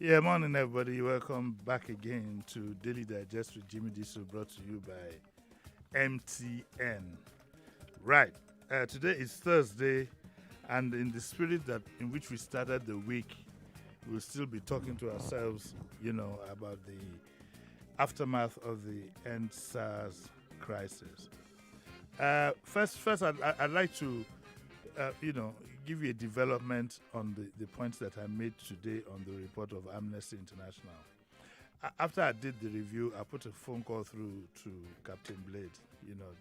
Yeah, morning everybody. Welcome back again to Daily Digest with Jimi Disu, brought to you by MTN. Right. Today is Thursday, and in the spirit that in which we started the week, we'll still be talking to ourselves, about the aftermath of the end SARS crisis. First, I'd like to, give you a development on the points that I made today on the report of Amnesty International. After I did the review, I put a phone call through to Captain Blade,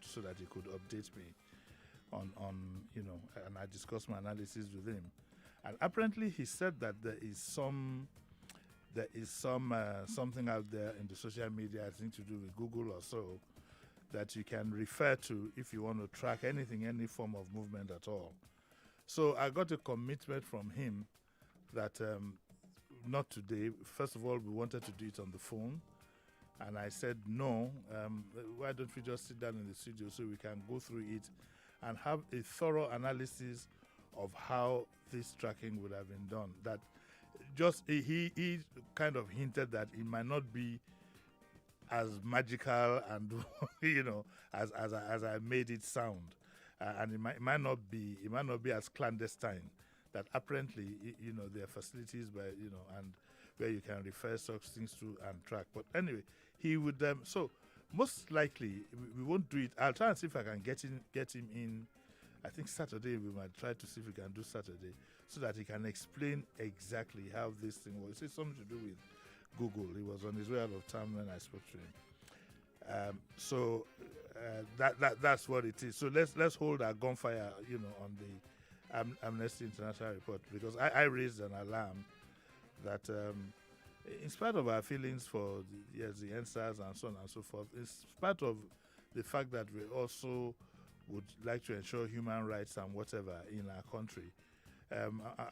so that he could update me on, and I discussed my analysis with him. And apparently, he said that there is something out there in the social media, I think to do with Google or so, that you can refer to if you want to track anything, any form of movement at all. So I got a commitment from him that not today. First of all, we wanted to do it on the phone. And I said, no, why don't we just sit down in the studio so we can go through it and have a thorough analysis of how this tracking would have been done. That just he kind of hinted that it might not be as magical and as I made it sound, and it might not be as clandestine. That apparently there are facilities and where you can refer such things to and track. But anyway, he would so most likely we won't do it. I'll try and see if I can get him in. I think Saturday we might try to see if we can do Saturday so that he can explain exactly how this thing works. It's something to do with Google. He was on his way out of town when I spoke to him. That's what it is. So let's hold our gunfire, on the Amnesty International report, because I raised an alarm that in spite of our feelings for the NSAS and so on and so forth, in spite of the fact that we also would like to ensure human rights and whatever in our country,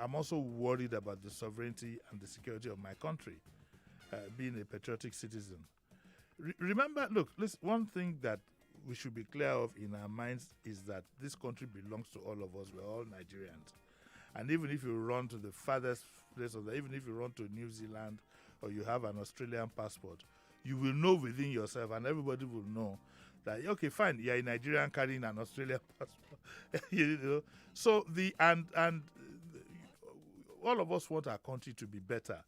I'm also worried about the sovereignty and the security of my country, being a patriotic citizen. Remember, look, one thing that we should be clear of in our minds is that this country belongs to all of us. We're all Nigerians. And even if you run to the farthest place of that, even if you run to New Zealand or you have an Australian passport, you will know within yourself, and everybody will know that, okay, fine, you're a Nigerian carrying an Australian passport. So all of us want our country to be better.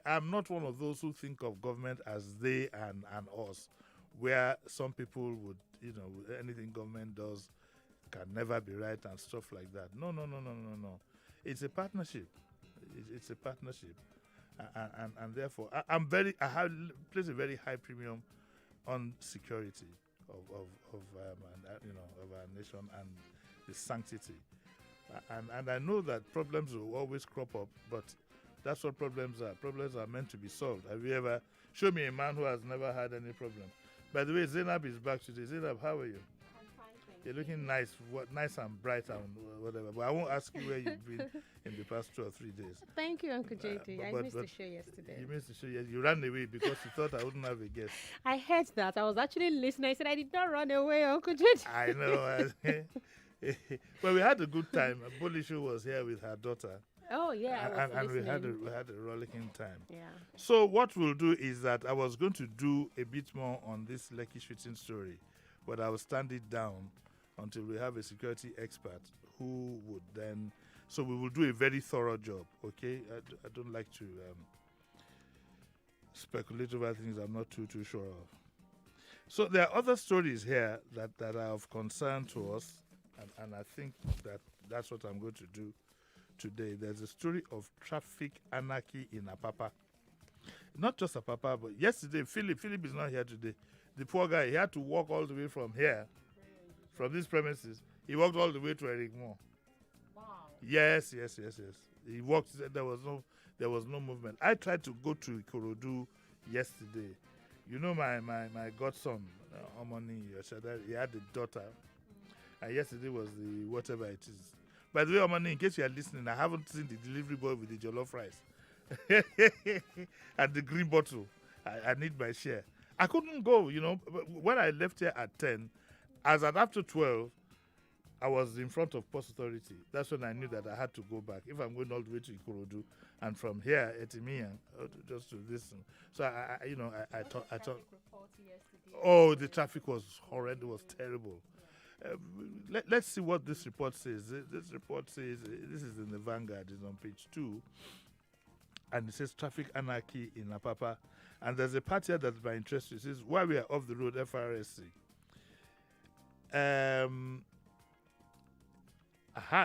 I'm not one of those who think of government as they and us, where some people would, anything government does can never be right and stuff like that. No. It's a partnership. It's a partnership, and therefore, I have placed a very high premium on security of our nation and the sanctity, and I know that problems will always crop up, but that's what problems are. Problems are meant to be solved. Have you ever show me a man who has never had any problem? By the way, Zainab is back today. Zainab, how are you? I'm fine, thank You're you. looking nice and bright and whatever. But I won't ask you where you've been in the past 2 or 3 days. Thank you, Uncle JT. I missed but the show yesterday. you missed the show. Yes, you ran away because you thought I wouldn't have a guest. I heard that. I was actually listening. I said I did not run away, Uncle JT. I know. But we had a good time. Bolishu was here with her daughter. Oh yeah, I was And we listening. had a rollicking time. Yeah. So what we'll do is that I was going to do a bit more on this Lekki shooting story, but I will stand it down until we have a security expert who would then. So we will do a very thorough job. Okay, I don't like to speculate over things I'm not too sure of. So there are other stories here that are of concern to us, and I think that's what I'm going to do today. There's a story of traffic anarchy in Apapa. Not just Apapa, but yesterday, Philip is not here today. The poor guy, he had to walk all the way from here, from these premises. He walked all the way to Erigmore. Wow. Yes. He walked, there was no movement. I tried to go to Ikorodu yesterday. You know my godson, Omoni Yoshada, he had a daughter. And yesterday was the whatever it is. By the way, Omani, in case you are listening, I haven't seen the delivery boy with the jollof rice and the green bottle. I need my share. I couldn't go, but when I left here at 10, as at after 12, I was in front of Post Authority. That's when I knew that I had to go back. If I'm going all the way to Ikorodu, and from here, Etimiyan, just to listen. So I thought, oh, the traffic was horrendous, was terrible. Let's see what this report says. This report says, this is in the Vanguard, it's on page 2, and it says traffic anarchy in Apapa. And there's a part here that's my interest. It says, while we are off the road, FRSC.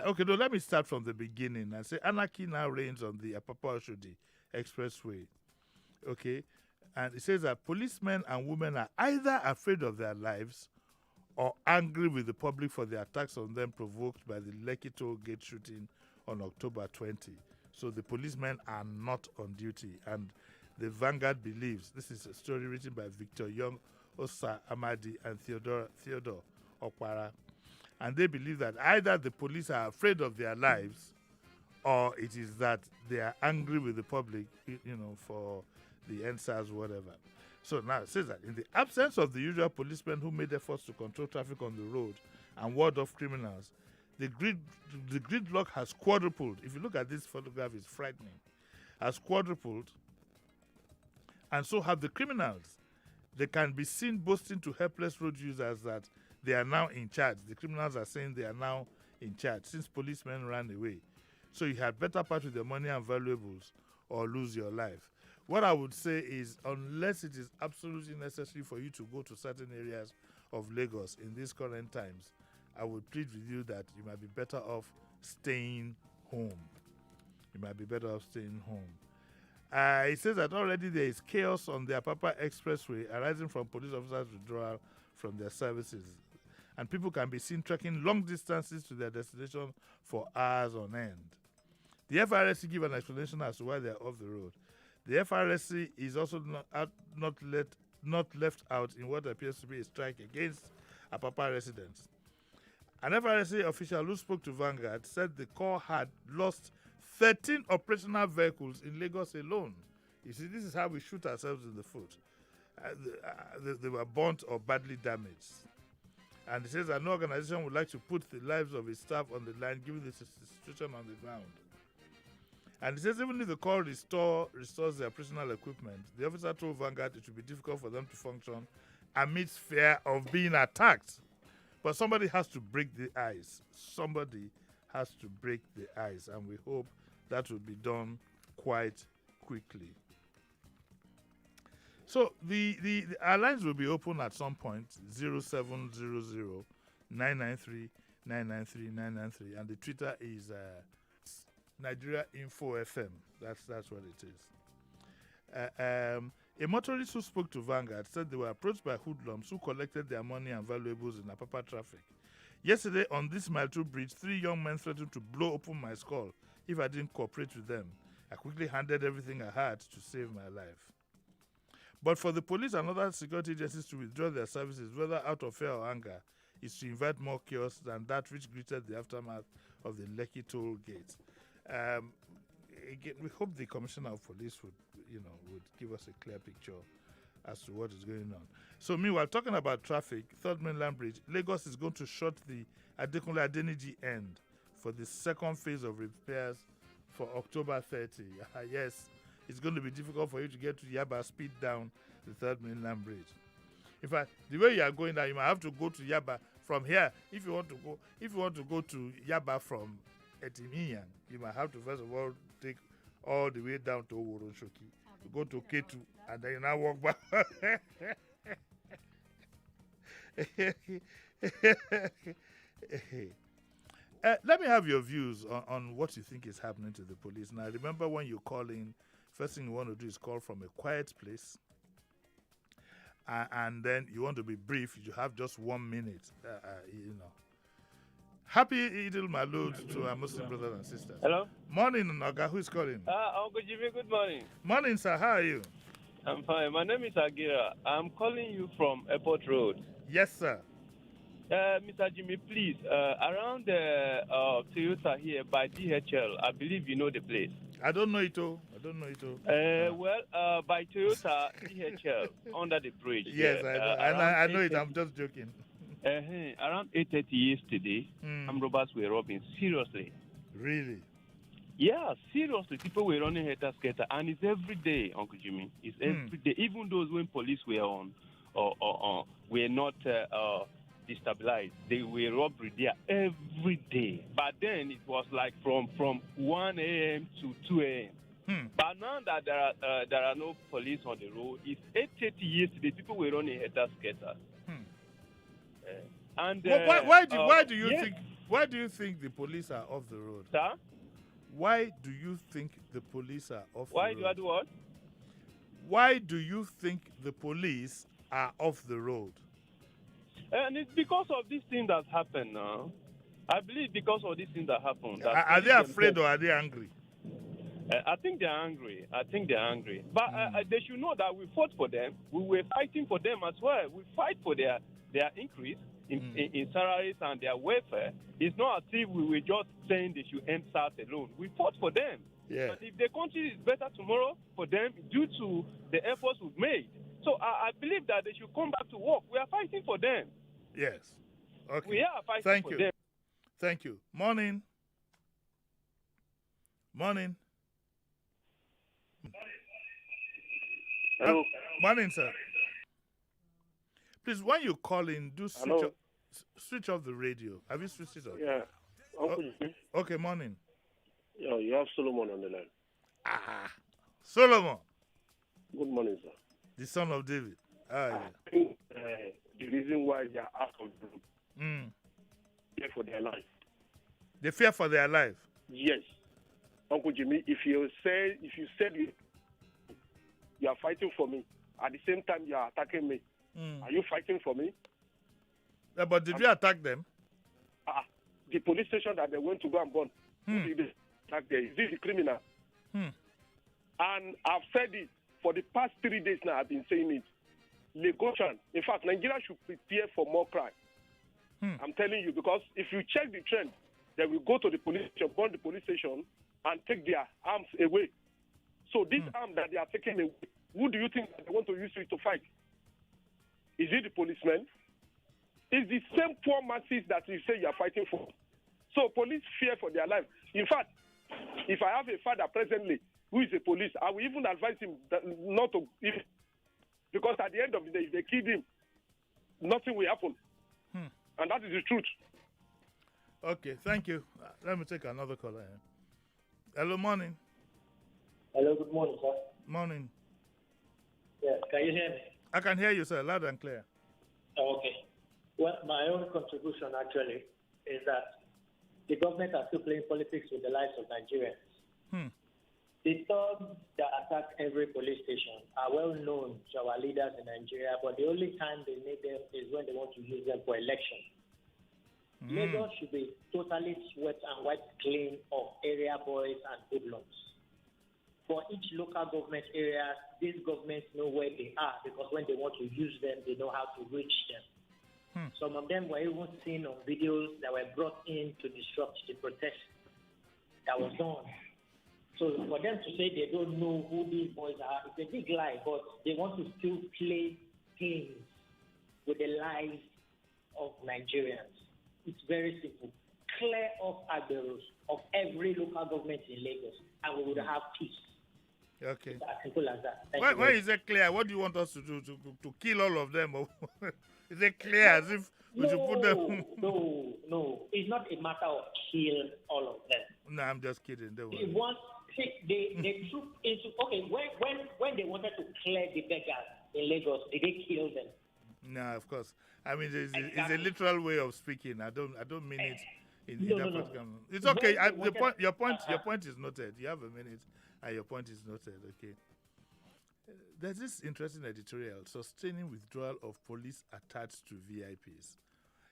Okay, no, let me start from the beginning and say anarchy now reigns on the Apapa-Oshodi Expressway. Okay, and it says that policemen and women are either afraid of their lives or angry with the public for the attacks on them provoked by the Lekki toll gate shooting on October 20. So the policemen are not on duty, and the Vanguard believes, this is a story written by Victor Young, Osa Amadi, and Theodore Okwara, and they believe that either the police are afraid of their lives or it is that they are angry with the public, for the NSAS, whatever. So now it says that in the absence of the usual policemen who made efforts to control traffic on the road and ward off criminals, the gridlock has quadrupled. If you look at this photograph, it's frightening. Has quadrupled, and so have the criminals. They can be seen boasting to helpless road users that they are now in charge. The criminals are saying they are now in charge since policemen ran away. So you had better part with your money and valuables or lose your life. What I would say is, unless it is absolutely necessary for you to go to certain areas of Lagos in these current times, I would plead with you that you might be better off staying home. You might be better off staying home. It says that already there is chaos on the Apapa Expressway arising from police officers' withdrawal from their services. And people can be seen trekking long distances to their destination for hours on end. The FRSC give an explanation as to why they are off the road. The FRSC is also not left out in what appears to be a strike against Apapa residents. An FRSC official who spoke to Vanguard said the Corps had lost 13 operational vehicles in Lagos alone. You see, this is how we shoot ourselves in the foot. They were burnt or badly damaged. And it says that no organization would like to put the lives of its staff on the line given the situation on the ground. And it says even if the Corps restores their personal equipment, the officer told Vanguard it would be difficult for them to function amidst fear of being attacked. But somebody has to break the ice. Somebody has to break the ice, and we hope that will be done quite quickly. So our lines will be open at some point, 0700 993 993 993, and the Twitter is Nigeria Info FM. That's what it is. A motorist who spoke to Vanguard said they were approached by hoodlums who collected their money and valuables in Apapa traffic. Yesterday, on this Mile 2 bridge, 3 young men threatened to blow open my skull if I didn't cooperate with them. I quickly handed everything I had to save my life. But for the police and other security agencies to withdraw their services, whether out of fear or anger, is to invite more chaos than that which greeted the aftermath of the Lekki toll gate. Again, we hope the Commissioner of Police would give us a clear picture as to what is going on. So meanwhile, talking about traffic, Third Mainland Bridge, Lagos is going to shut the Adekunle Adeniji end for the second phase of repairs for October 30. Yes, it's going to be difficult for you to get to Yaba, speed down the Third Mainland Bridge. In fact, the way you are going down, you might have to go to Yaba from here. If you want to go to Yaba from Etimiyan, you might have to first of all take all the way down to Oworonshoki, to go to Ketu, and then you now walk back. Let me have your views on what you think is happening to the police. Now, remember when you call in, first thing you want to do is call from a quiet place. And then you want to be brief. You have just 1 minute, Happy Eid al-Maulud to our Muslim brothers and sisters. Hello? Morning, Naga. Who is calling? Uncle Jimmy, good morning. Morning, sir. How are you? I'm fine. My name is Agira. I'm calling you from Airport Road. Yes, sir. Mr. Jimmy, please, around the Toyota here by DHL, I believe you know the place. I don't know it all. By Toyota DHL, under the bridge. Yes, I know it. I'm just joking. Around 8:30 yesterday, armed robbers were robbing. Seriously. Really? Yeah, seriously. People were running helter-skelter, and it's every day, Uncle Jimmy. It's every day. Even those when police were on, or were not destabilized, they were robbery there every day. But then it was like from 1 a.m. to 2 a.m. But now that there are no police on the road, it's 8:30 yesterday. People were running helter-skelter. And why do you yes. think? Why do you think the police are off the road? Sir? Why do you think the police are off Why the road? do I do what? Why do you think the police are off the road? And it's because of this thing that happened now. I believe because of this thing that happened. That Are they afraid or are they angry? I think they're angry. But they should know that we fought for them. We were fighting for them as well. We fight for their increase in salaries and their welfare. It's not as if we were just saying they should end SARS alone. We fought for them. Yeah. And if the country is better tomorrow for them due to the efforts we've made. So I believe that they should come back to work. We are fighting for them. Yes. Okay. We are fighting for them. Thank you. Morning. Hello. Morning, sir. Please, when you call in, do switch off the radio. Have you switched it off? Yeah. Okay, morning. Yeah, you have Solomon on the line. Solomon. Good morning, sir. The son of David. I think the reason why they are out of the room is for their life. They fear for their life? Yes. Uncle Jimmy, if you said you are fighting for me, at the same time you are attacking me, are you fighting for me? Yeah, but did you attack them? The police station that they went to go and burn, who did they attack there? Is this the criminal? And I've said it for the past 3 days now. I've been saying it. Lagosian. In fact, Nigeria should prepare for more crime. I'm telling you, because if you check the trend, they will go to the police station, burn the police station, and take their arms away. So this arm that they are taking away, who do you think they want to use it to fight? Is it the policemen? It's the same poor masses that you say you are fighting for. So police fear for their life. In fact, if I have a father presently who is a police, I will even advise him not to, because at the end of the day, if they kill him, nothing will happen. And that is the truth. Okay, thank you. Let me take another caller here. Hello, morning. Hello, good morning, sir. Morning. Yeah, can you hear me? I can hear you, sir, loud and clear. Oh, okay. Well, my own contribution actually is that the government are still playing politics with the lives of Nigerians. The thugs that attack every police station are well known to our leaders in Nigeria, but the only time they need them is when they want to use them for election. Lagos should be totally swept and wiped clean of area boys and hoodlums. For each local government area, these governments know where they are because when they want to use them, they know how to reach them. Some of them were even seen on videos that were brought in to disrupt the protest that was done. So for them to say they don't know who these boys are, it's a big lie, but they want to still play games with the lives of Nigerians. It's very simple. Clear off Agberos of every local government in Lagos, and we would have peace. Okay. It's as simple as that. Why is it clear? What do you want us to do? To kill all of them? Is it clear as if we should put them? No. It's not a matter of kill all of them. No, I'm just kidding. They troop into when they wanted to clear the beggars in Lagos, did they kill them? No, of course. I mean, it's a literal way of speaking. I don't mean it in that particular. It's okay. Your point is noted. You have a minute, and your point is noted. Okay. There's this interesting editorial: sustaining withdrawal of police attached to VIPs.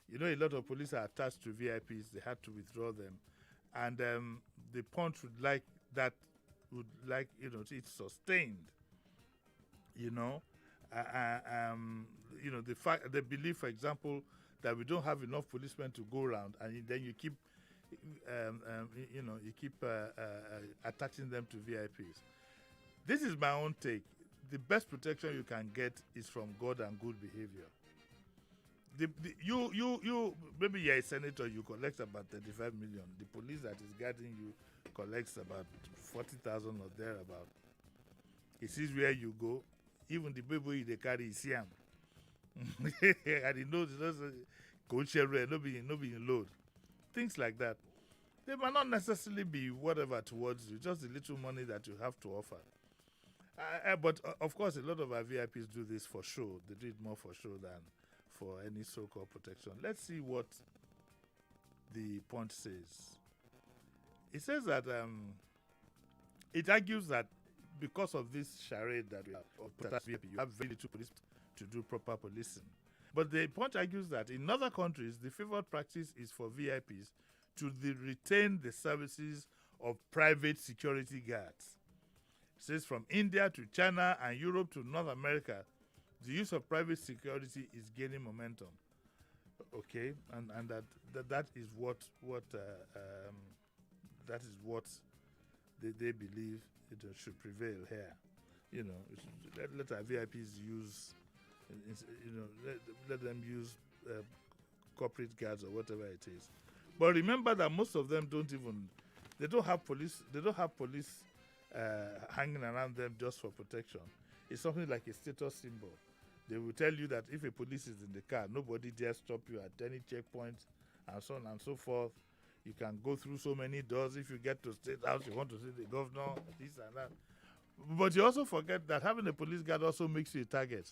You know, a lot of police are attached to VIPs. They had to withdraw them, and the Punch would like it's sustained. You know. The belief, for example, that we don't have enough policemen to go around, and then you keep, attaching them to VIPs. This is my own take. The best protection you can get is from God and good behavior. you maybe you're a senator, you collect about 35 million. The police that is guarding you collects about 40,000 or thereabout. He sees where you go. Even the baby they carry is him. And he knows coach share no be in load. Things like that. They might not necessarily be whatever towards you, just the little money that you have to offer. But of course, a lot of our VIPs do this for show. They do it more for show than for any so-called protection. Let's see what the Punch says. It says that it argues that because of this charade that we have, you have very little police to do proper policing. But the Punch argues that in other countries, the favored practice is for VIPs to retain the services of private security guards. It says from India to China and Europe to North America, the use of private security is gaining momentum. Okay, and that is what they believe it should prevail here. You know, let our VIPs use, let them use corporate guards or whatever it is. But remember that most of them don't have police hanging around them just for protection. It's something like a status symbol. They will tell you that if a police is in the car, nobody dare stop you at any checkpoint, and so on and so forth. You can go through so many doors. If you get to State House, you want to see the governor, this and that. But you also forget that having a police guard also makes you a target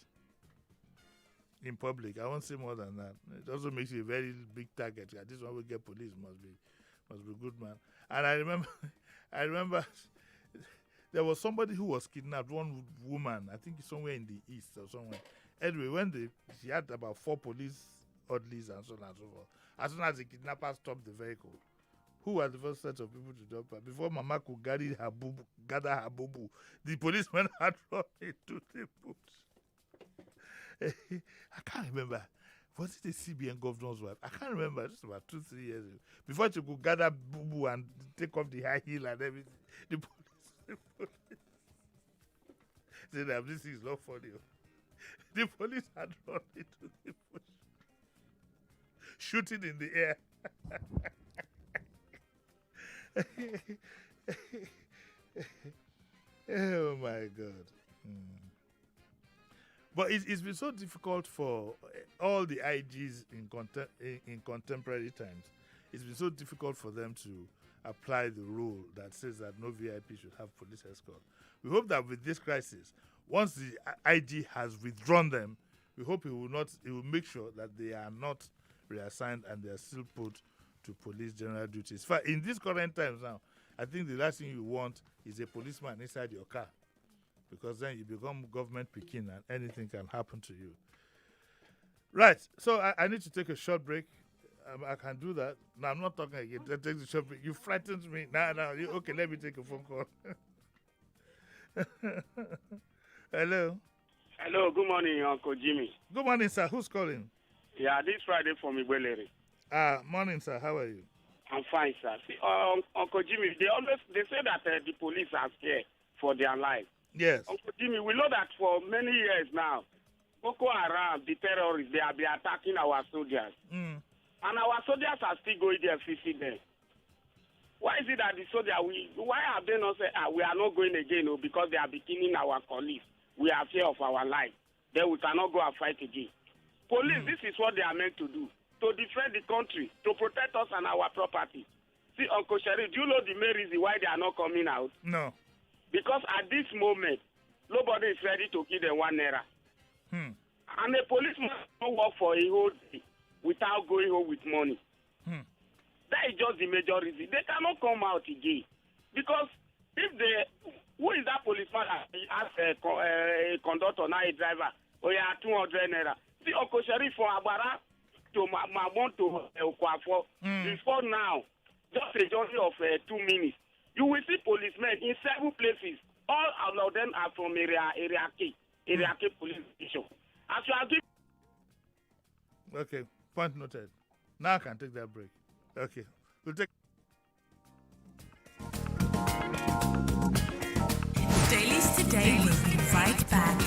in public. I won't say more than that. It also makes you a very big target. This one will get police, must be good man. And I remember there was somebody who was kidnapped, one woman, I think somewhere in the east or somewhere. Anyway, when she had about 4 police orderlies and so on and so forth. As soon as the kidnapper stopped the vehicle, who were the first set of people to jump her? Before Mama could gather her boo-boo, the policemen had run into the bush. I can't remember. Was it the CBN governor's wife? I can't remember. Just about 2-3 years ago. Before she could gather boo-boo and take off the high heel and everything, the police said, this is not funny. The police had run into the bush, shooting in the air. Oh my God. But it's been so difficult for all the IGs in contemporary times. It's been so difficult for them to apply the rule that says that no VIP should have police escort. We hope that with this crisis, once the IG has withdrawn them, we hope it will make sure that they are not reassigned and they are still put to police general duties. In these current times now, I think the last thing you want is a policeman inside your car, because then you become government Pekin and anything can happen to you. Right, so I need to take a short break. I can do that. No, I'm not talking again. Let's take the short break. You frightened me. Okay, let me take a phone call. Hello. Hello, good morning, Uncle Jimmy. Good morning, sir. Who's calling? Yeah, this Friday from Igbeleri. Morning, sir. How are you? I'm fine, sir. See, Uncle Jimmy, they say that the police are scared for their life. Yes. Uncle Jimmy, we know that for many years now, Boko Haram, the terrorists, they have been attacking our soldiers. And our soldiers are still going there facing them. Why is it that the soldiers, why have they not said, we are not going again? Because they are beginning our colleagues. We are fear of our life. Then we cannot go and fight again. Police, this is what they are meant to do. To defend the country, to protect us and our property. See, Uncle Sherry, do you know the main reason why they are not coming out? No. Because at this moment, nobody is ready to give them 1 naira. And a policeman don't work for a whole day without going home with money. That is just the major reason. They cannot come out again. Because who is that policeman that asked a conductor, now a driver, 200 naira? See, Uncle Sherry, from Abara to Mamon to Okwafo, before now, just a journey of 2 minutes, you will see policemen in several places. All of them are from Area K police station. As you are giving... Okay, point noted. Now I can take that break. Okay, we'll take... Dailies Today will be right back.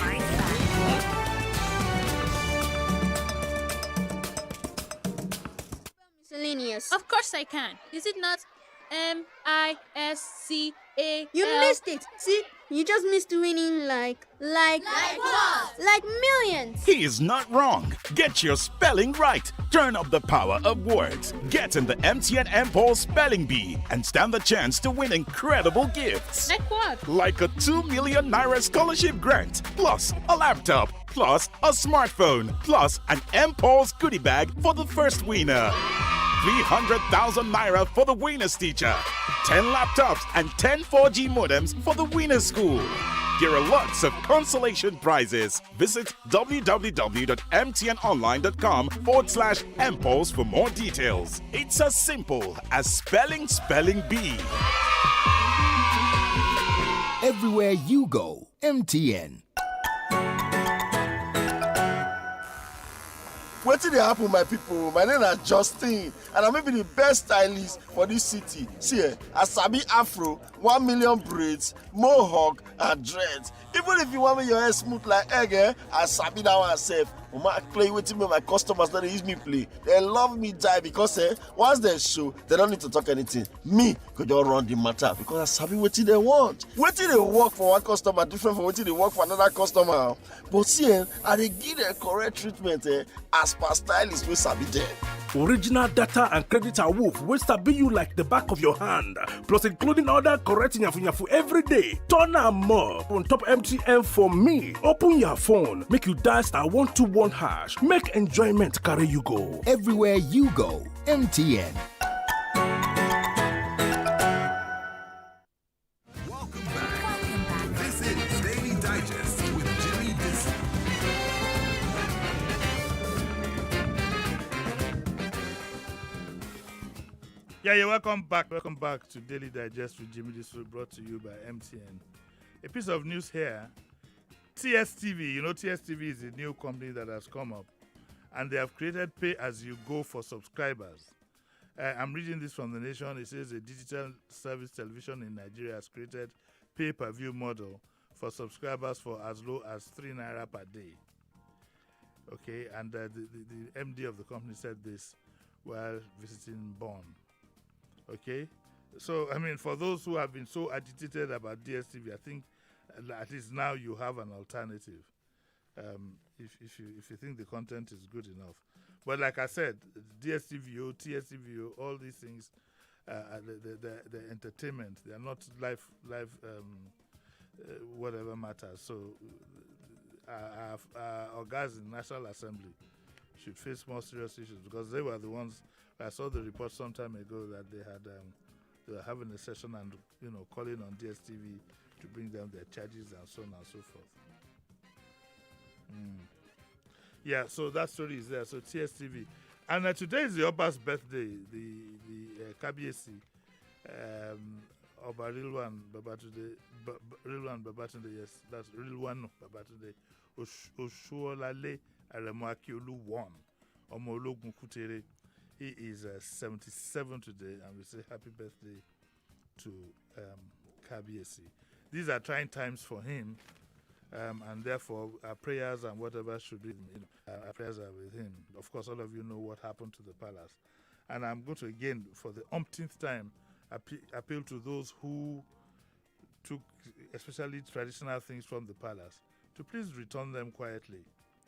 miscellaneous. Of course I can. Is it not MISCAL? You missed it. See, you just missed winning like what? Like millions. He is not wrong. Get your spelling right. Turn up the power of words. Get in the MTN M-Pulse Spelling Bee and stand the chance to win incredible gifts. Like what? Like a 2 million naira scholarship grant, plus a laptop, plus a smartphone, plus an M-Pulse goodie bag for the first winner. 300,000 naira for the winner's teacher. 10 laptops and 10 4G modems for the winner's school. There are lots of consolation prizes. Visit www.mtnonline.com/mpulse for more details. It's as simple as spelling bee. Everywhere you go, MTN. Wetin dey happen, my people? My name is Justin, and I may be the best stylist for this city. See, I sabi afro, 1 million braids, mohawk, and dreads. Even if you want me your hair smooth like egg, I sabi that one sef. I play with me, my customers don't use me play. They love me die because once they show, they don't need to talk anything. Me could just run the matter because I sabi wetin they want. Wetin they work for one customer different from wetin they work for another customer. But see, I dey give them correct treatment as per stylist wey sabi them. Original data and credit awoof wey sabi you like the back of your hand, plus including other correct yafu every day. Turn am more on top MTN for me. Open your phone, make you dial *121#. Make enjoyment carry you go. Everywhere you go, MTN. Welcome back. This is Daily Digest with Jimi Disu. Yeah, you're welcome back. Welcome back to Daily Digest with Jimi Disu, brought to you by MTN. A piece of news here. TSTV, you know, TSTV is a new company that has come up, and they have created pay-as-you-go for subscribers. I'm reading this from The Nation. It says a digital service television in Nigeria has created pay-per-view model for subscribers for as low as 3 naira per day. Okay, and the MD of the company said this while visiting Bonn. Okay, so, I mean, for those who have been so agitated about DSTV, I think at least now you have an alternative if you think the content is good enough. But like I said, DSTV, TSTV, all these things, the entertainment, they are not live whatever matters. So our guys in National Assembly should face more serious issues because they were the ones. I saw the report some time ago that they were having a session and calling on DSTV to bring down their charges and so on and so forth. Yeah, so that story is there. So TSTV, and today is the Oba's birthday. The Kabiesi, Oba Rilwan Babatunde, yes, that's Rilwan Babatunde. Oshuolale Aremakiolu 1, Omo Ologun Kutere. He is 77 today, and we say happy birthday to Kabiesi. These are trying times for him, and therefore our prayers and whatever should be, our prayers are with him. Of course, all of you know what happened to the palace. And I'm going to again, for the umpteenth time, appeal to those who took especially traditional things from the palace to please return them quietly.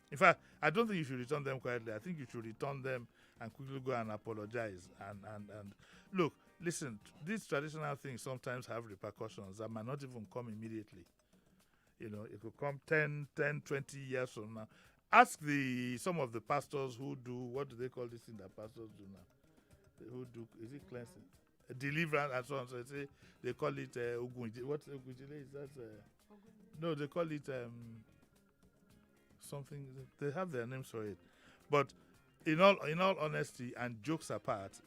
In fact, I don't think you should return them quietly. I think you should return them and quickly go and apologize. And look, listen, these traditional things sometimes have repercussions that might not even come immediately. It could come 10, 20 years from now. Ask some of the pastors who do, what do they call this thing that pastors do now? Who do, is it cleansing? Deliverance and so on. So they call it Ogunjile. What Ogunjile is that? No, they call it something. They have their names for it. But in all honesty and jokes apart,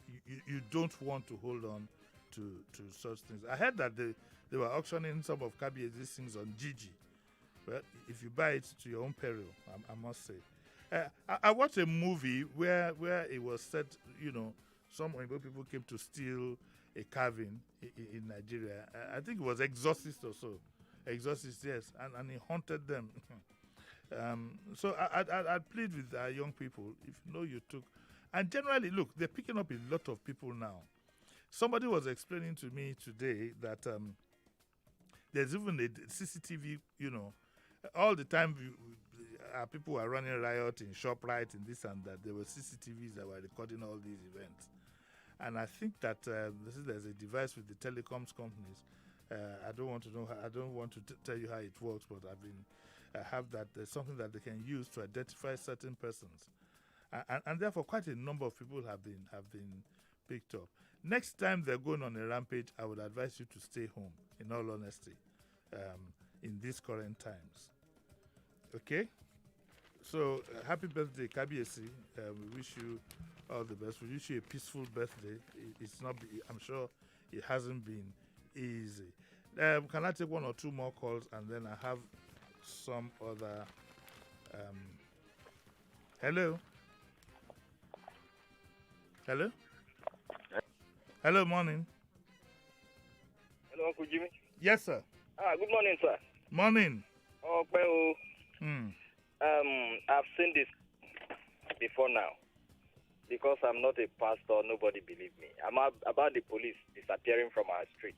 you don't want to hold on to such things. I heard that they were auctioning some of Kabie's things on Gigi. Well, if you buy it to your own peril, I must say. I watched a movie where it was said, some people came to steal a carving in Nigeria. I think it was Exorcist or so. Exorcist, yes, and he haunted them. So I'd plead with our young people, if you took, And generally, look, they're picking up a lot of people now. Somebody was explaining to me today that there's even a CCTV, all the time people were running riot in ShopRite and this and that. There were CCTVs that were recording all these events. And I think that there's a device with the telecoms companies. I don't want to tell you how it works, but I have that. There's something that they can use to identify certain persons. And therefore, quite a number of people have been picked up. Next time they're going on a rampage, I would advise you to stay home, in all honesty, in these current times. Okay? So, happy birthday, Kabiesi. We wish you all the best. We wish you a peaceful birthday. I'm sure it hasn't been easy. Can I take one or two more calls, and then I have some other... Hello? Hello? Hello, morning. Hello, Uncle Jimmy. Yes, sir. Good morning, sir. Morning. Oh, well, I've seen this before now. Because I'm not a pastor, nobody believes me. I'm about the police disappearing from our street.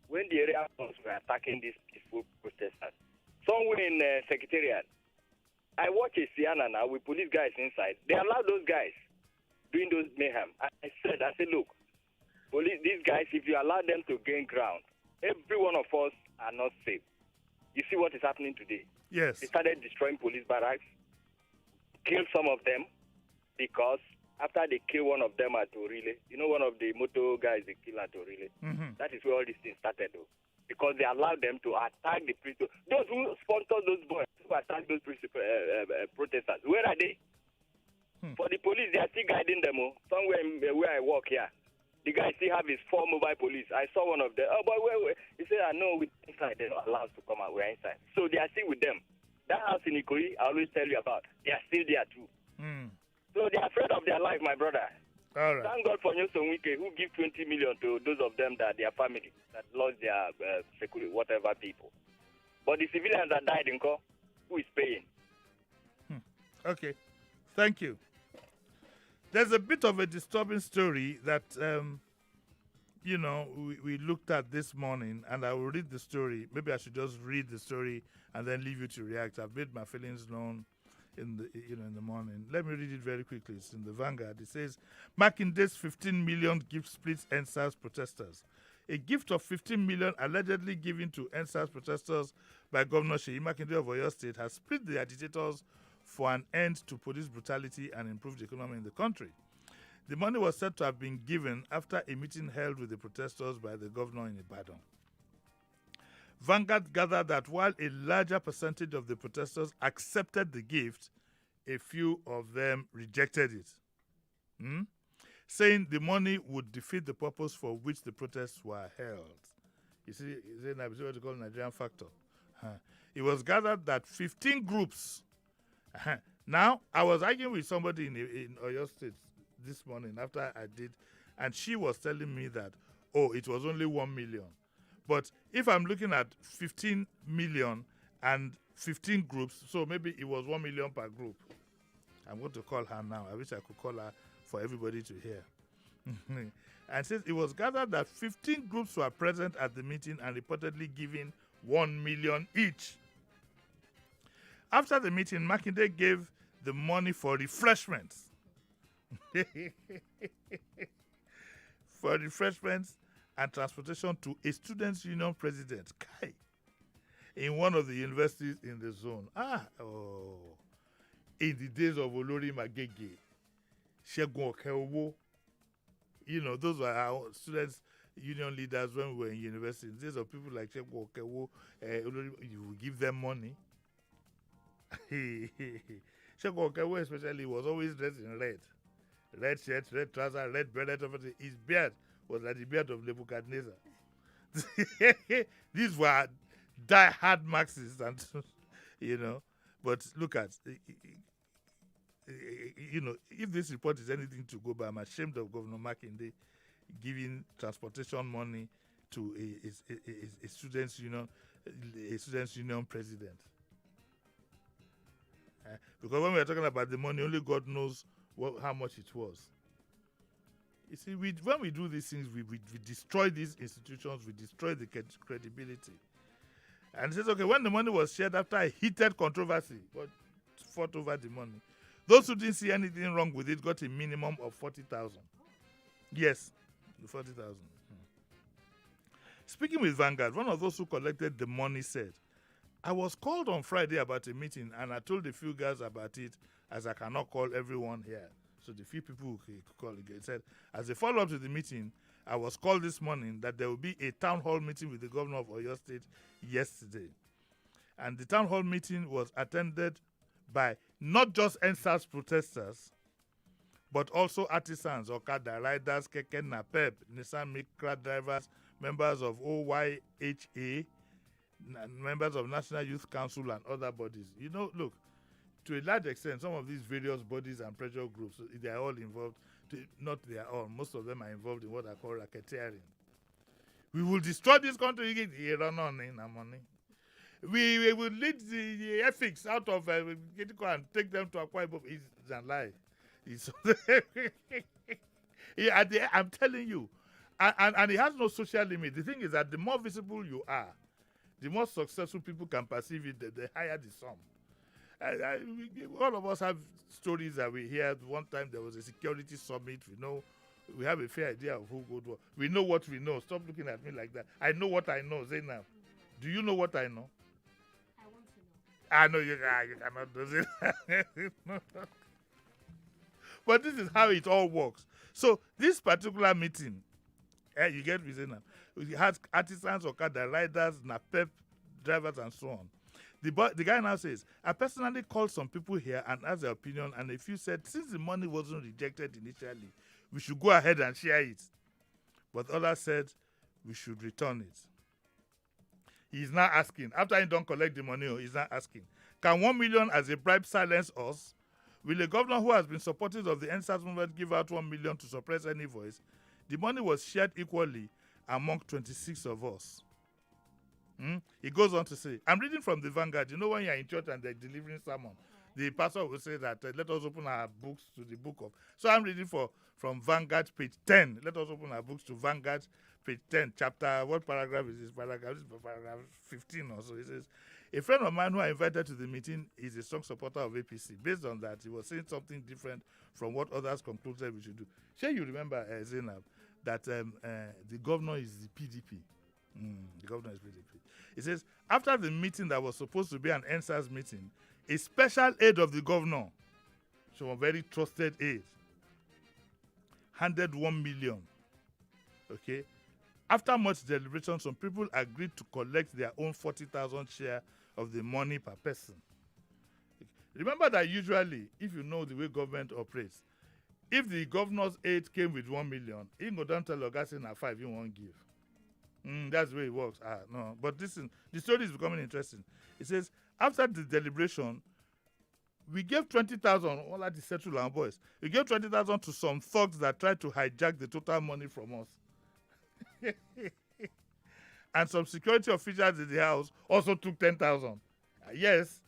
When the area was were attacking these peaceful protesters, somewhere in Secretariat, I watch a Sienna now with police guys inside. They allow those guys doing those mayhem. I said, look, police, these guys, if you allow them to gain ground, every one of us are not safe. You see what is happening today? Yes. They started destroying police barracks, killed some of them, because after they kill one of them at Orile, one of the moto guys they kill at Orile, that is where all these things started, though. Because they allowed them to attack the protesters. Those who sponsor those boys, who attack those protesters, where are they? For the police, they are still guiding them. Somewhere where I work here, the guy still have his 4 mobile police. I saw one of them. Oh, but where? He said, I know we're inside. They're not allowed to come out. We're inside. So they are still with them. That house in Ikoyi, I always tell you about, they are still there too. So they are afraid of their life, my brother. All right. Thank God for Nyoson Wike, who give 20 million to those of them that their family that lost their security, whatever people. But the civilians that died in Ko, who is paying? Okay. Thank you. There's a bit of a disturbing story that, we looked at this morning, and I will read the story. Maybe I should just read the story and then leave you to react. I've made my feelings known in the morning. Let me read it very quickly. It's in the Vanguard. It says, Makinde's 15 million gift splits NSAS protesters. A gift of 15 million allegedly given to NSAS protesters by Governor Seyi Makinde of Oyo State has split the agitators for an end to police brutality and improved the economy in the country. The money was said to have been given after a meeting held with the protesters by the governor in Ibadan. Vanguard gathered that while a larger percentage of the protesters accepted the gift, a few of them rejected it, saying the money would defeat the purpose for which the protests were held. You see what you call Nigerian factor. It was gathered that 15 groups. Now, I was arguing with somebody in Oyo State this morning after I did, and she was telling me that, it was only 1 million. But if I'm looking at 15 million and 15 groups, so maybe it was 1 million per group. I'm going to call her now. I wish I could call her for everybody to hear. And says it was gathered that 15 groups were present at the meeting and reportedly giving 1 million each. After the meeting, Makinde gave the money for refreshments. For refreshments and transportation to a students' union president, Kai, in one of the universities in the zone. In the days of Olori Magege, Shegun Okeowo, those were our students' union leaders when we were in university. In the days of people like Shegun Okeowo, you will give them money. Shegun Okeowo especially was always dressed in red. Red shirt, red trousers, red beret, everything. His beard was like the beard of Nebuchadnezzar. These were die-hard Marxists, and But look at, if this report is anything to go by, I'm ashamed of Governor Makinde giving transportation money to a students' union president. Because when we are talking about the money, only God knows how much it was. You see, when we do these things, we destroy these institutions, we destroy the credibility. And it says, okay, when the money was shared after a heated controversy, what fought over the money, those who didn't see anything wrong with it got a minimum of 40,000. Yes, the 40,000. Speaking with Vanguard, one of those who collected the money said, I was called on Friday about a meeting and I told a few guys about it as I cannot call everyone here. So the few people who could call again said, as a follow-up to the meeting, I was called this morning that there will be a town hall meeting with the governor of Oyo State yesterday. And the town hall meeting was attended by not just NSAS protesters, but also artisans, Okada riders, Keke Napep, Nissan Micra drivers, members of OYHA, members of National Youth Council and other bodies. You know, look, to a large extent, some of these various bodies and pressure groups, they are all involved. Not they are all. Most of them are involved in what I call racketeering. We will destroy this country. We will lead the ethics out of Gitiko and take them to Akwa Ibom. It's a lie. I'm telling you. And it has no social limit. The thing is that the more visible you are, the more successful people can perceive it, the higher the sum. All of us have stories that we hear. One time there was a security summit. We have a fair idea of who goes what. We know what we know. Stop looking at me like that. I know what I know. Say now. Do you know what I know? I want to know. I know you cannot do it. But this is how it all works. So this particular meeting, you get me saying now, it has artisans, Okada riders, Napep drivers, and so on. The guy now says, I personally called some people here and asked their opinion, and a few said, since the money wasn't rejected initially, we should go ahead and share it. But others said, we should return it. He's now asking, after he don't collect the money, he's now asking, can 1 million as a bribe silence us? Will a governor who has been supportive of the NSAS movement give out 1 million to suppress any voice? The money was shared equally among 26 of us. He goes on to say, I'm reading from the Vanguard. You know when you're in church and they're delivering sermon, the pastor will say that, let us open our books to the book of... So I'm reading from Vanguard, page 10. Let us open our books to Vanguard, page 10, chapter... What paragraph is this paragraph? This is paragraph 15 or so. It says, a friend of mine who I invited to the meeting is a strong supporter of APC. Based on that, he was saying something different from what others concluded we should do. Sure, you remember, Zainab, that the governor is the PDP. The governor is PDP. It says, after the meeting that was supposed to be an NSAS meeting, a special aide of the governor, so a very trusted aide, handed 1 million. Okay? After much deliberation, some people agreed to collect their own 40,000 share of the money per person. Remember that usually, if you know the way government operates, if the governor's aide came with 1 million, he go down tell Augustine at 5, he won't give. That's the way it works. No. But the story is becoming interesting. It says, after the deliberation, we gave 20,000, all at the settle our boys. We gave 20,000 to some thugs that tried to hijack the total money from us. And some security officials in the house also took 10,000. Yes.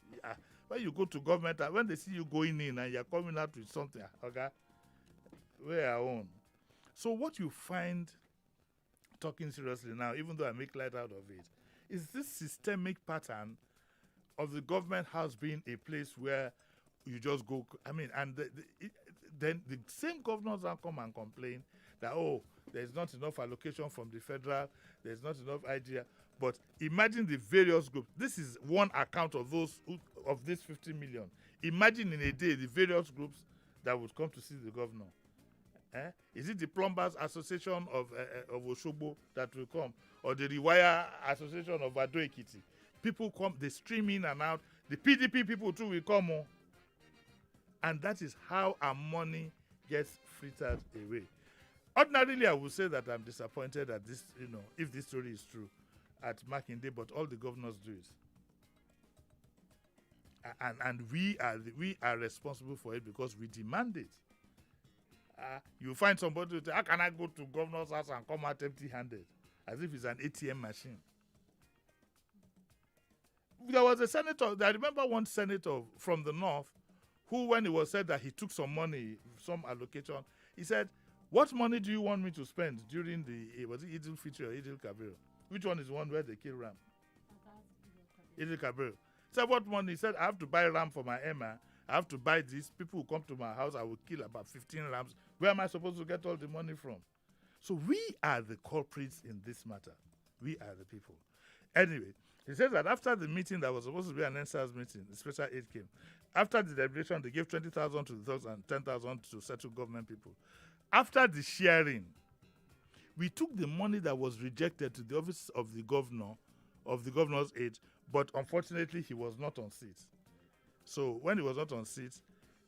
When you go to government, when they see you going in and you're coming out with something, okay, we are on. So what you find, talking seriously now, even though I make light out of it, is this systemic pattern of the government house being a place where you just go, and then the same governors will come and complain that, there's not enough allocation from the federal, there's not enough idea. But imagine the various groups. This is one account of of this 50 million. Imagine in a day the various groups that would come to see the governor. Is it the Plumbers Association of Oshobo that will come, or the Rewire Association of Ado Ekiti? People come, they stream in and out. The PDP people too will come on. And that is how our money gets frittered away. Ordinarily, I would say that I'm disappointed at this, if this story is true, at Makinde, but all the governors do it. And we are responsible for it because we demand it. You find somebody who say, how can I go to governor's house and come out empty-handed? As if it's an ATM machine. There was a senator, I remember one senator from the north who, when it was said that he took some money, some allocation, he said, "What money do you want me to spend during the, was it Idil Fitr or Idil Kabir? Which one is the one where they kill ram?" Idil Kabir. He said, "What money?" He said, "I have to buy ram for my Emma. I have to buy this. People will come to my house. I will kill about 15 rams. Where am I supposed to get all the money from?" So we are the culprits in this matter. We are the people. Anyway, he says that after the meeting that was supposed to be an NSAS meeting, the special aid came. After the deliberation, they gave 20,000 to the thugs and 10,000 to settle government people. After the sharing, we took the money that was rejected to the office of the governor, of the governor's aide, but unfortunately he was not on seat. So when he was not on seat,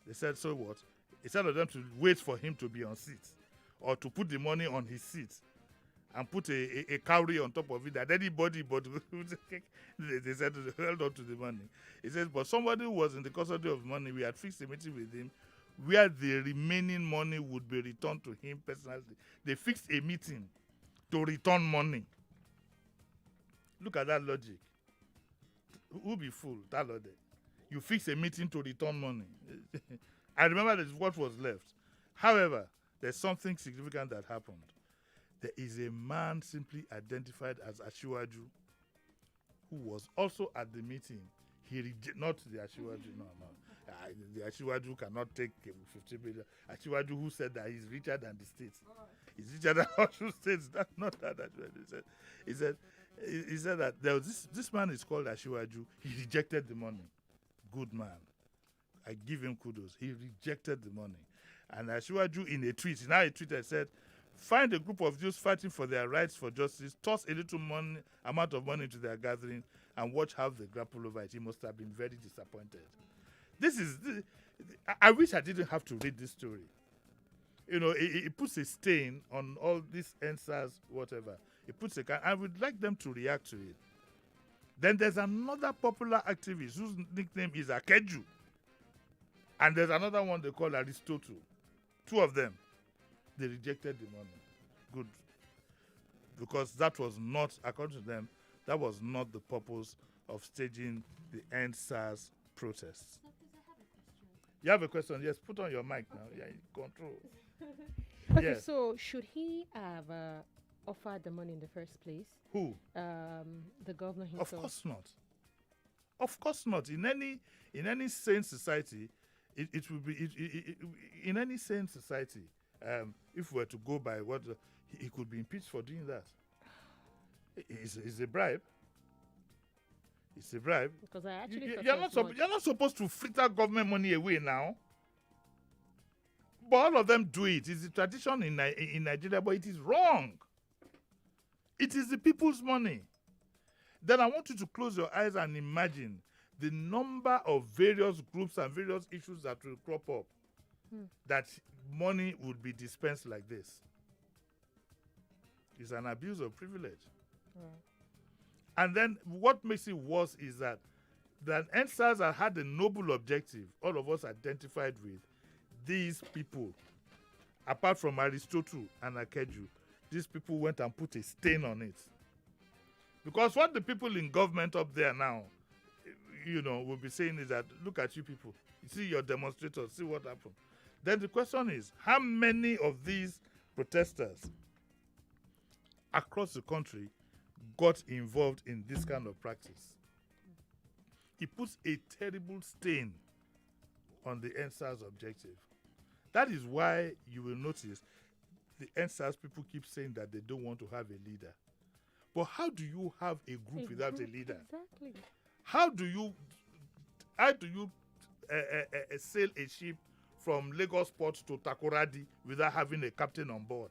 they said, so what? Instead of them to wait for him to be on seat or to put the money on his seat and put a cowrie on top of it that anybody but they said held on to the money. He says, but somebody who was in the custody of money, we had fixed a meeting with him where the remaining money would be returned to him personally. They fixed a meeting to return money. Look at that logic. Who be fool? That logic. You fix a meeting to return money. I remember that is what was left. However, there's something significant that happened. There is a man simply identified as Ashiwaju who was also at the meeting. Not the Ashiwaju, no. The Ashiwaju cannot take 50 billion. Ashiwaju who said that he's richer than the states. He's richer than Oshu states. That's not that Ashiwaju. He said that there was this man is called Ashiwaju. He rejected the money. Good man. I give him kudos. He rejected the money. And Ashiwaju in a tweet, said, find a group of Jews fighting for their rights for justice, toss a little amount of money into their gathering, and watch how they grapple over it. He must have been very disappointed. I wish I didn't have to read this story. It puts a stain on all these answers, whatever. I would like them to react to it. Then there's another popular activist whose nickname is Akeju. And there's another one they call Aristotle. Two of them. They rejected the money. Good. Because that was not, according to them, that was not the purpose of staging the End SARS protests. You have a question? Yes, put on your mic now. Yeah, control. Okay, yes. So should he have offered the money in the first place? Who? The governor himself. Of course not. Of course not. In any sane society, it will be in any sane society. If we were to go by what he could be impeached for doing that. It's a bribe. It's a bribe. Because I actually you're not supposed to fritter government money away now. But all of them do it. It's a tradition in Nigeria, but it is wrong. It is the people's money. Then I want you to close your eyes and imagine the number of various groups and various issues that will crop up that money would be dispensed like this. It's an abuse of privilege. And then what makes it worse is that NSAS had a noble objective, all of us identified with. These people, apart from Aristotle and Akeju, these people went and put a stain on it. Because what the people in government up there now, will be saying is that, look at you people. You see your demonstrators, see what happened. Then the question is, how many of these protesters across the country got involved in this kind of practice? It puts a terrible stain on the NSAS objective. That is why you will notice the NSAS people keep saying that they don't want to have a leader. But how do you have a group without a leader? Exactly. How do you sail a ship from Lagos port to Takoradi without having a captain on board?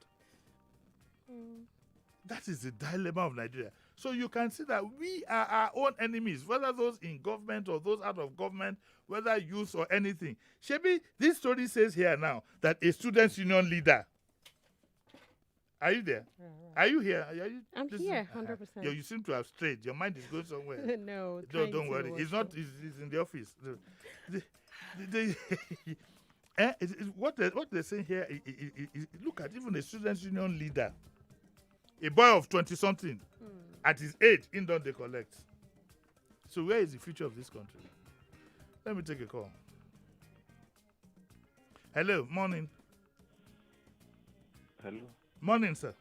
That is the dilemma of Nigeria. So you can see that we are our own enemies, whether those in government or those out of government, whether youth or anything. Shebi, this story says here now that a students' union leader. Are you there? Are you here? I'm here, 100%. You seem to have strayed. Your mind is going somewhere. No, don't worry. It's not. It's in the office. What they're saying here, look at even a students' union leader, a boy of 20-something, at his age, in don't they collect? So where is the future of this country? Let me take a call. Hello, morning. Hello. Morning, sir.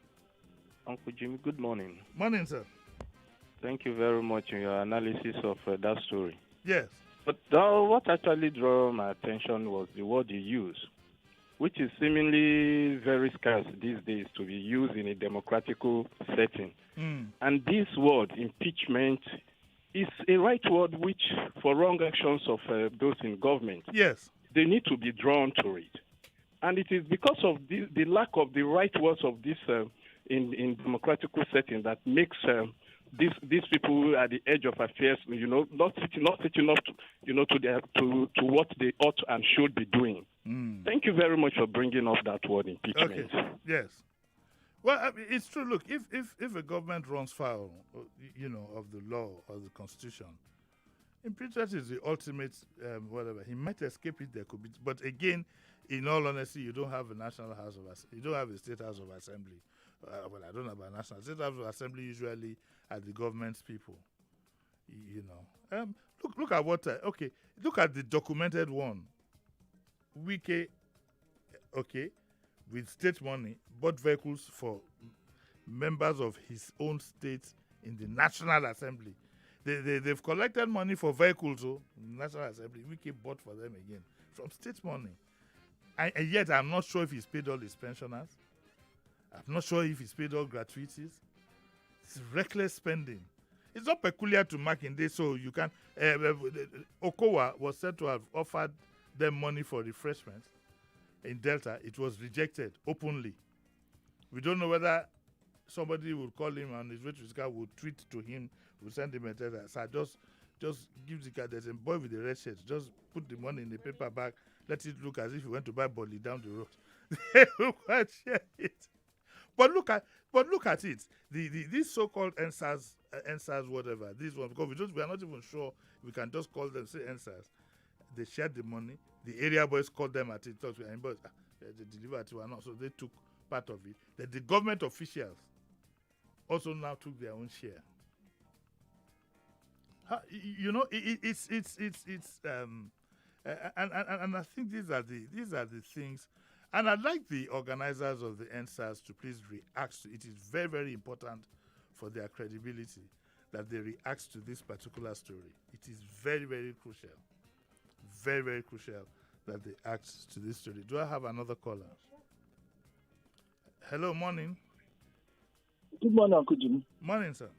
Uncle Jimmy, good morning. Morning, sir. Thank you very much in your analysis of that story. Yes. But what actually drew my attention was the word you used, which is seemingly very scarce these days to be used in a democratical setting. And this word, impeachment, is a right word which, for wrong actions of those in government, yes, they need to be drawn to it. And it is because of the lack of the right words of this in democratical setting that makes these people at the edge of affairs, not sitting up, to what they ought and should be doing. Thank you very much for bringing up that word, impeachment. Okay. Yes. Well, I mean, it's true. Look, if a government runs foul, of the law or the constitution, impeachment is the ultimate whatever. He might escape it. There could be, but again, in all honesty, you don't have a national house of assembly. You don't have a state house of assembly. Well, I don't know about national. State house of assembly usually are the government's people. Look at what. Look at the documented one. Wike, with state money, bought vehicles for members of his own state in the National Assembly. They've collected money for vehicles in the National Assembly. Wike bought for them again from state money. And yet I'm not sure if he's paid all his pensioners. I'm not sure if he's paid all gratuities. It's reckless spending. It's not peculiar to Makinde, so you can. Okowa was said to have offered them money for refreshments in Delta. It was rejected openly. We don't know whether somebody would call him on his way to his car, would tweet to him, would send him a text. Sir, just give the card. There's a boy with the red shirt. Just put the money in the paper bag. Let it look as if you went to buy Bolly down the road. They will quite share it. But look at it. These so-called NSAS, whatever, these ones, because we are not even sure we can just call them, say NSAS. They shared the money. The area boys called them at it. Talked to boys. They delivered to us, so they took part of it. That the government officials also now took their own share. And I think these are the things. And I'd like the organizers of the NSAS to please react to it. It is very, very important for their credibility that they react to this particular story. It is very, very crucial. Very, very crucial that they act to this story. Do I have another caller? Hello, morning. Good morning, Uncle Jimmy. Morning, sir.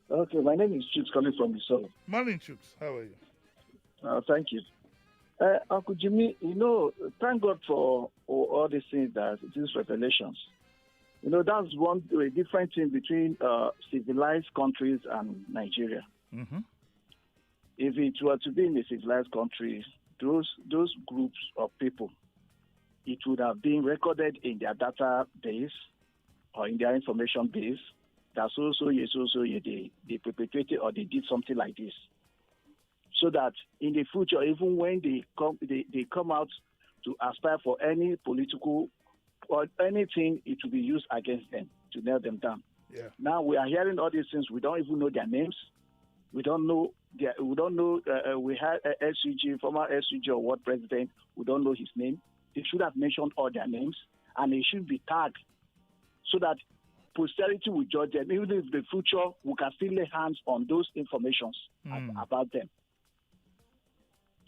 Okay, my name is Chooks, calling from Missouri. Morning, Chooks. How are you? Thank you. Uncle Jimmy, thank God for all these things, these revelations. That's a different thing between civilized countries and Nigeria. Mm-hmm. If it were to be in a civilized country, those groups of people, it would have been recorded in their database or in their information base that they perpetrated or they did something like this. So that in the future, even when they come out to aspire for any political or anything, it will be used against them to nail them down. Yeah. Now we are hearing all these things. We don't even know their names. We don't know. We had SUG, former SUG or what president. We don't know his name. They should have mentioned all their names, and they should be tagged so that posterity will judge them. Even in the future, we can still lay hands on those informations about them.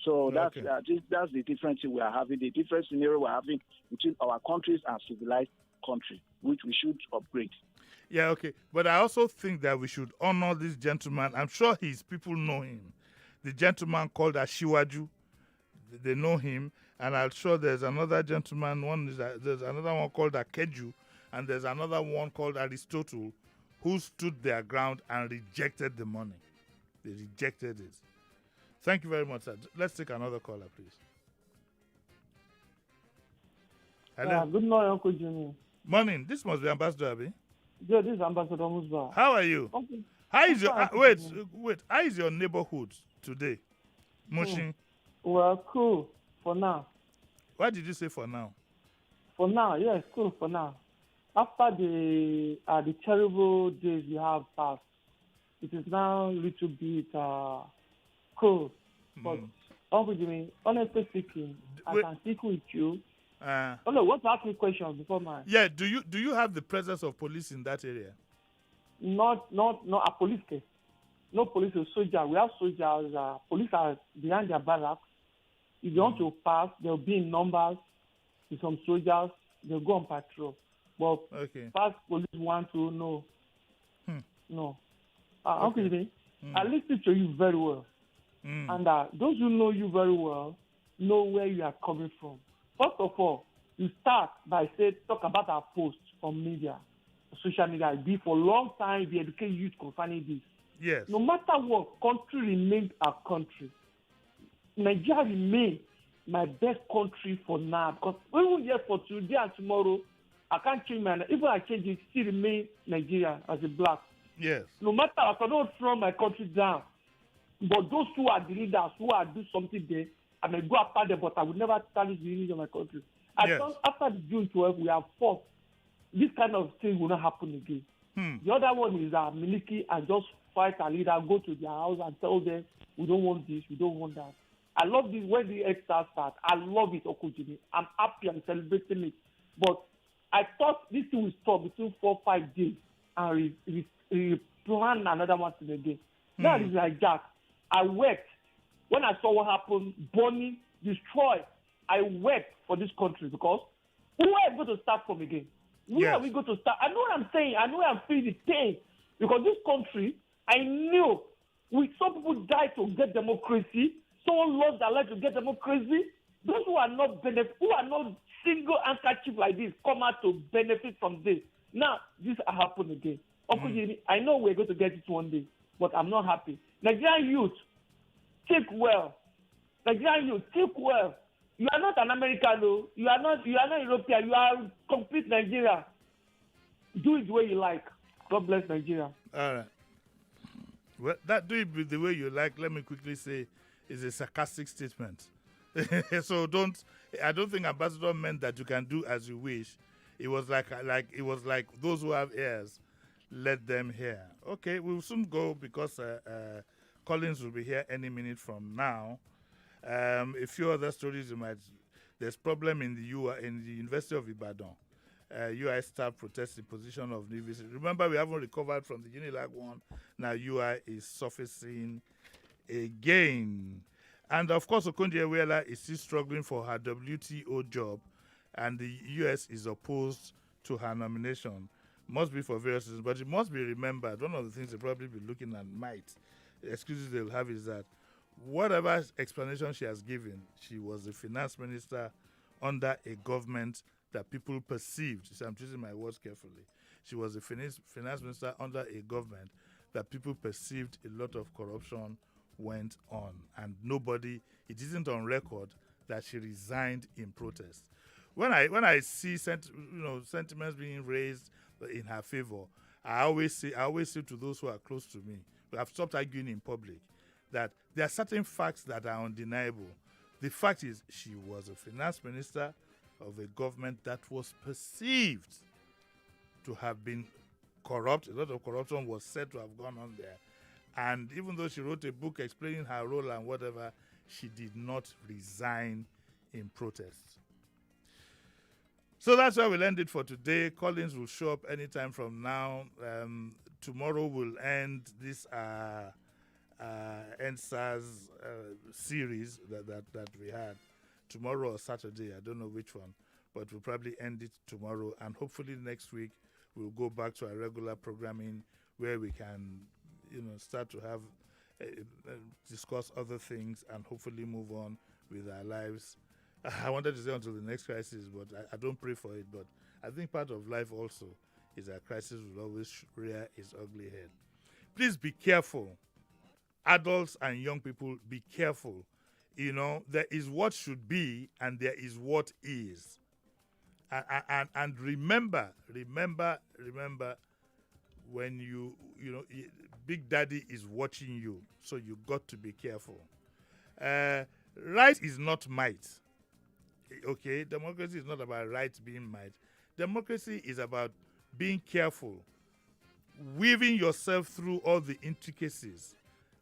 So that's the difference we are having, the different scenario we're having between our countries and civilized country, which we should upgrade. Yeah, okay. But I also think that we should honor this gentleman. I'm sure his people know him. The gentleman called Ashiwaju, they know him. And I'm sure there's another gentleman, there's another one called Akeju, and there's another one called Aristotle, who stood their ground and rejected the money. They rejected it. Thank you very much, sir. Let's take another caller, please. Hello. Good morning, Uncle Jimmy. Morning. This must be Ambassador Abi. Yeah, this is Ambassador Musba. How are you? Okay. How is your wait? How is your neighborhood today, Mushin? Well, cool for now. Why did you say for now? For now, yes, cool for now. After the terrible days we have passed, it is now a little bit cool. But Uncle Jimmy, honestly speaking, I can speak with you. No, want to ask me questions before mine? Yeah, do you have the presence of police in that area? Not a police case. No police or soldier. We have soldiers. Police are behind their barracks. If they want to pass, they'll be in numbers with some soldiers. They'll go on patrol. But pass police 1, 2, no. No. Uncle Jimmy, I listen to you very well. And those who know you very well know where you are coming from. First of all, you start by talk about our posts on media, social media. It be for a long time, we educate youth concerning this. Yes. No matter what, country remains our country. Nigeria remains my best country for now. Because even here for today and tomorrow, I can't change my name. Even I change it, still remain Nigeria as a black. Yes. No matter, I cannot throw my country down. But those who are the leaders, who are do something there, I may go after them, but I will never challenge the image of my country. I thought after the June 12, we have fought. This kind of thing will not happen again. The other one is Miliki and just fight a leader, go to their house and tell them, we don't want this, we don't want that. I love this when the extra start. I love it, Okujimi. I'm happy and celebrating it. But I thought this thing will stop between 4 or 5 days and plan another one again. That is like that. I wept when I saw what happened, burning, destroy. I wept for this country because who are we going to start from again? Where are we going to start? I know what I'm saying. I know I'm feeling the pain because this country, I knew some people died to get democracy. Someone lost their life to get democracy. Those who are not single handkerchief like this come out to benefit from this. Now, this happened again. Uncle Jimmy, I know we're going to get it one day, but I'm not happy. Nigerian youth, think well. Nigerian youth, think well. You are not an American, though. You are not European. You are complete Nigeria. Do it the way you like. God bless Nigeria. All right. Well, that do it the way you like, let me quickly say, is a sarcastic statement. So I don't think Ambassador meant that you can do as you wish. It was like those who have ears, let them hear. Okay, we'll soon go because Collins will be here any minute from now. A few other stories there's problem in the University of Ibadan. UI staff protest the position of new visit. Remember, we haven't recovered from the Unilag one. Now UI is surfacing again. And of course, Okonjo-Iweala is still struggling for her WTO job, and the US is opposed to her nomination. Must be for various reasons, but it must be remembered. One of the things they'll probably be looking at the excuses they'll have is that whatever explanation she has given, she was a finance minister under a government that people perceived. So I'm choosing my words carefully. She was a finance minister under a government that people perceived a lot of corruption went on, and it isn't on record that she resigned in protest. When I see sentiments being raised in her favor, I always say to those who are close to me, we have stopped arguing in public, that there are certain facts that are undeniable. The fact is, she was a finance minister of a government that was perceived to have been corrupt. A lot of corruption was said to have gone on there. And even though she wrote a book explaining her role and whatever, she did not resign in protest. So that's where we'll end it for today. Collins will show up anytime from now. Tomorrow we'll end this NSAS series that we had. Tomorrow or Saturday, I don't know which one, but we'll probably end it tomorrow. And hopefully next week we'll go back to our regular programming where we can start to have discuss other things and hopefully move on with our lives. I wanted to say until the next crisis, but I don't pray for it. But I think part of life also is that crisis will always rear its ugly head. Please be careful. Adults and young people, be careful. There is what should be and there is what is. And remember, when Big Daddy is watching you, so you got to be careful. Right is not might. Okay, democracy is not about right being might. Democracy is about being careful, weaving yourself through all the intricacies,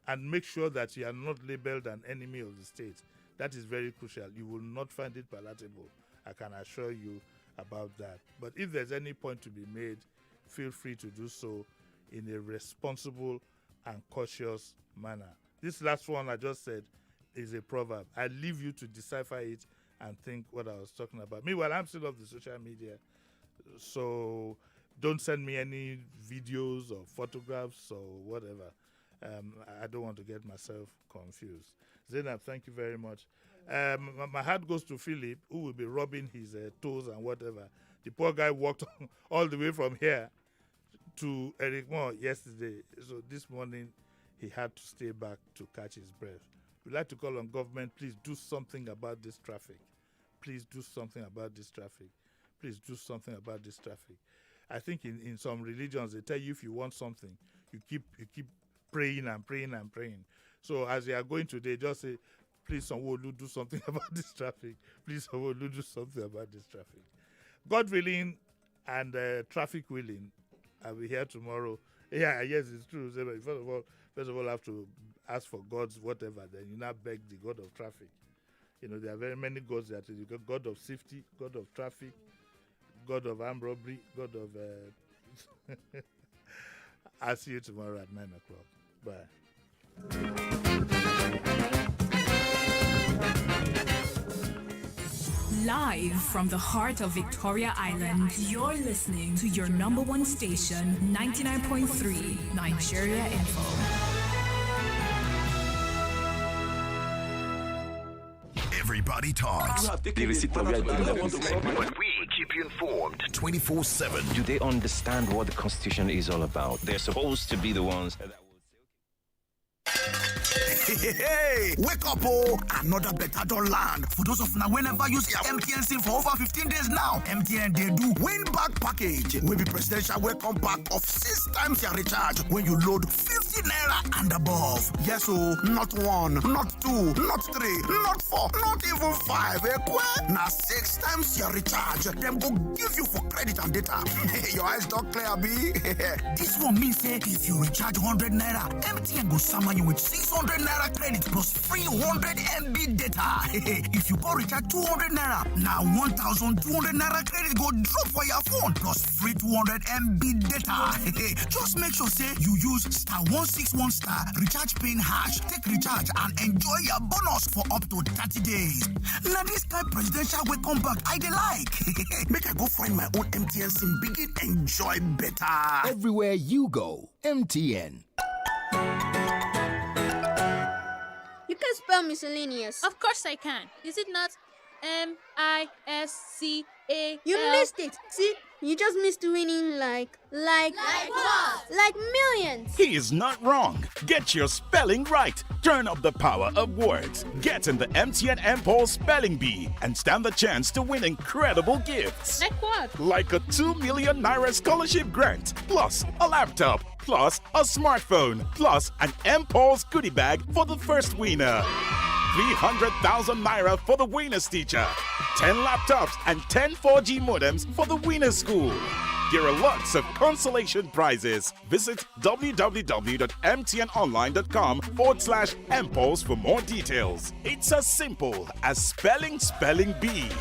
and make sure that you are not labeled an enemy of the state. That is very crucial. You will not find it palatable. I can assure you about that. But if there's any point to be made, feel free to do so in a responsible and cautious manner. This last one I just said is a proverb. I leave you to decipher it and think what I was talking about. Meanwhile, I'm still off the social media, so don't send me any videos or photographs or whatever. I don't want to get myself confused. Zainab, thank you very much. My heart goes to Philip, who will be rubbing his toes and whatever. The poor guy walked all the way from here to Eric Moore yesterday. So this morning, he had to stay back to catch his breath. We'd like to call on government, please do something about this traffic. Please do something about this traffic. Please do something about this traffic. I think in some religions, they tell you if you want something, you keep praying and praying and praying. So as you are going today, just say, please, Sanwo-Olu, do something about this traffic. Please, Sanwo-Olu, do something about this traffic. God willing and traffic willing, I'll be here tomorrow. Yeah, yes, it's true. First of all, I have to ask for God's whatever. Then you now beg the God of traffic. You know, there are very many gods that you got: God of safety, God of traffic, God of armed robbery, God of... I'll see you tomorrow at 9 o'clock. Bye. Live from the heart of Victoria Island, you're listening to your number one station, 99.3 Nigeria Info. Everybody talks. But we keep you informed 24/7. Do they understand what the Constitution is all about? They're supposed to be the ones that Hey, wake up, oh! Another better don't land. For those of now, whenever you see MTN SIM for over 15 days now, MTN they do win back package. Will be presidential welcome back of 6 times your recharge when you load 50 naira and above. Yes, oh, not 1, not 2, not 3, not 4, not even 5. Now 6 times your recharge. Them go give you for credit and data. Your eyes don't clear, B. This one means say if you recharge 100 naira, MTN go summon you with 600 naira credit plus free 100 MB data. If you go recharge 200 naira, now 1,200 naira credit go drop for your phone plus free 200 MB data. Just make sure say you use *161 recharge pin hash, take recharge and enjoy your bonus for up to 30 days. Now this kind presidential welcome back I dey like. Make I go find my own MTN SIM, begin enjoy better. Everywhere you go, MTN. You can spell miscellaneous. Of course I can. Is it not MISCAL? You missed it. See, you just missed winning like what? Like millions. He is not wrong. Get your spelling right. Turn up the power of words. Get in the MTN MPOL Spelling Bee and stand the chance to win incredible gifts. Like what? Like a 2 million naira scholarship grant, plus a laptop, plus a smartphone, plus an MPOL's goodie bag for the first winner. 300,000 naira for the winner's teacher, 10 laptops and 10 4G modems for the winner's school. There are lots of consolation prizes. Visit www.mtnonline.com/MPOLs for more details. It's as simple as spelling bee.